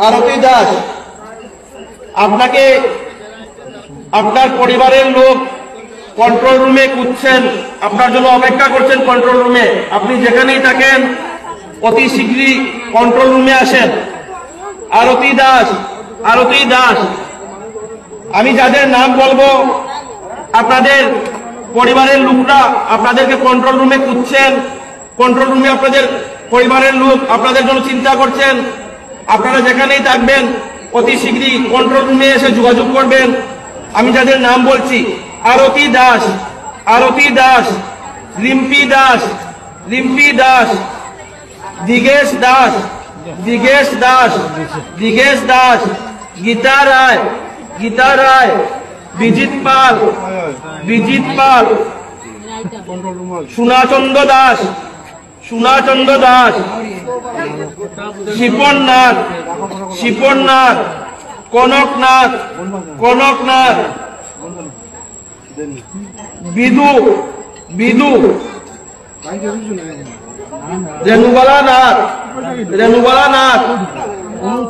আরতি দাস, আপনাকে আপনার পরিবারের লোক কন্ট্রোল রুমে খুঁজছেন, আপনার জন্য অপেক্ষা করছেন কন্ট্রোল রুমে। আপনি যেখানেই থাকেন অতি শীঘ্রই কন্ট্রোল রুমে আসেন। আরতি দাস, আরতি দাস, আমি যাদের নাম বলবো আপনাদের পরিবারের লোকরা আপনাদেরকে কন্ট্রোল রুমে খুঁজছেন। কন্ট্রোল রুমে আপনাদের পরিবারের লোক আপনাদের জন্য চিন্তা করছেন। আপনারা যেখানেই থাকবেন অতি শীঘ্রই কন্ট্রোল রুমে এসে যোগাযোগ করবেন। আমি যাদের নাম বলছি, আরতি দাস, আরতি দাস, রিম্পি দাস, রিম্পি দাস, দিগেশ দাস, দিগেশ দাস, দিগেশ দাস, গীতা রায়, গীতা রায়, বিজিত পাল, বিজিত পাল, সোনাচন্দ্র দাস, সোনাচন্দ্র দাস, শিপন নাথ, শিপন নাথ, কনকনাথ, কনকনাথ, বিদু, বিদু, রেণুবালা নাথ, রেণুবালা নাথ,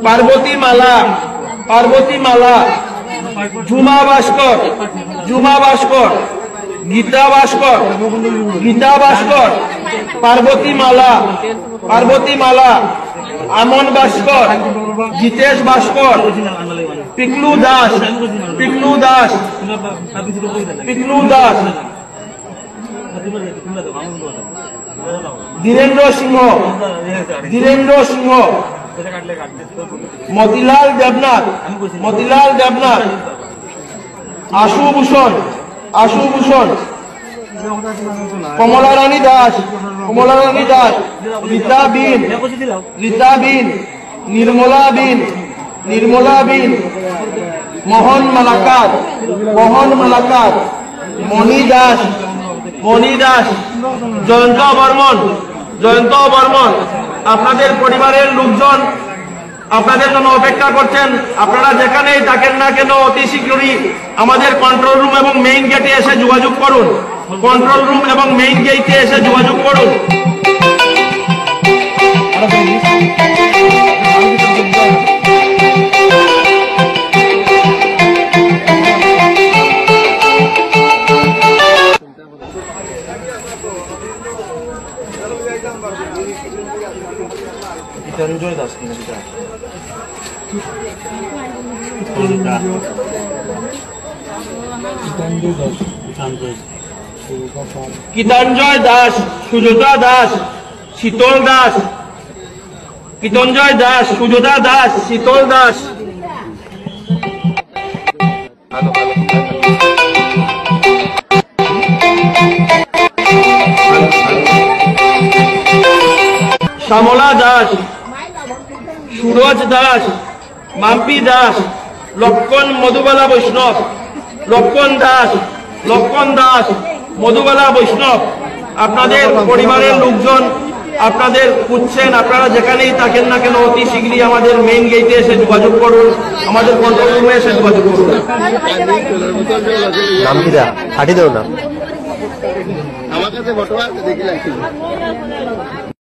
পার্বতী মালা, পার্বতী মালা, ঝুমা ভাস্কর, ঝুমা ভাস্কর, গীতা ভাস্কর, গীতা ভাস্কর, পার্বতী মালা, পার্বতী মালা, আমন ভাস্কর, জিতেশ ভাস্কর, পিকলু দাস, পিকলু দাস, পিকলু দাস, ধীরেন্দ্র সিংহ, ধীরেন্দ্র সিংহ, মতিলাল দেবনাথ, মতিলাল দেবনাথ, আশু ভূষণ, আশু ভূষণ, কমলা রানী দাস, কমলা রানী দাস, রীতা বিন, রীতা বিন, নির্মলা বিন, নির্মলা বিন, মোহন মালাকার, মোহন মালাকার, মণি দাস, মণি দাস, জয়ন্ত বর্মন, জয়ন্ত বর্মন। আপনাদের পরিবারের লোকজন আপনাদের জন্য অপেক্ষা করছেন। আপনারা যেখানেই থাকেন না কেন অতি শীঘ্রই আমাদের কন্ট্রোল রুম এবং মেইন গেটে এসে যোগাযোগ করুন। কন্ট্রোল রুম এবং মেইন গেটে এসে যোগাযোগ করুন। গীতাঞ্জয় দাস, গীতাঞ্জয় দাস, সুজতা দাস, শীতল দাস, গীতাঞ্জয় দাস, সুজতা দাস, শীতল দাস, শ্যামলা দাস, সুরজ দাস, মাম্পি দাস, লক্ষণ মধুবালা বৈষ্ণব, লক্ষণ দাস, লক্ষণ দাস, মধুবালা বৈষ্ণব। আপনাদের পরিবারের লোকজন আপনাদের খুঁজছেন। আপনারা যেখানেই থাকেন না কেন অতি শীঘ্রই আমাদের মেইন গেটে এসে যোগাযোগ করুন, আমাদের কন্ট্রোল রুমে এসে যোগাযোগ করুন। নাম কি দা? হাঁটি দেও না আমার কাছে বর্তমান দেখি লাগছে।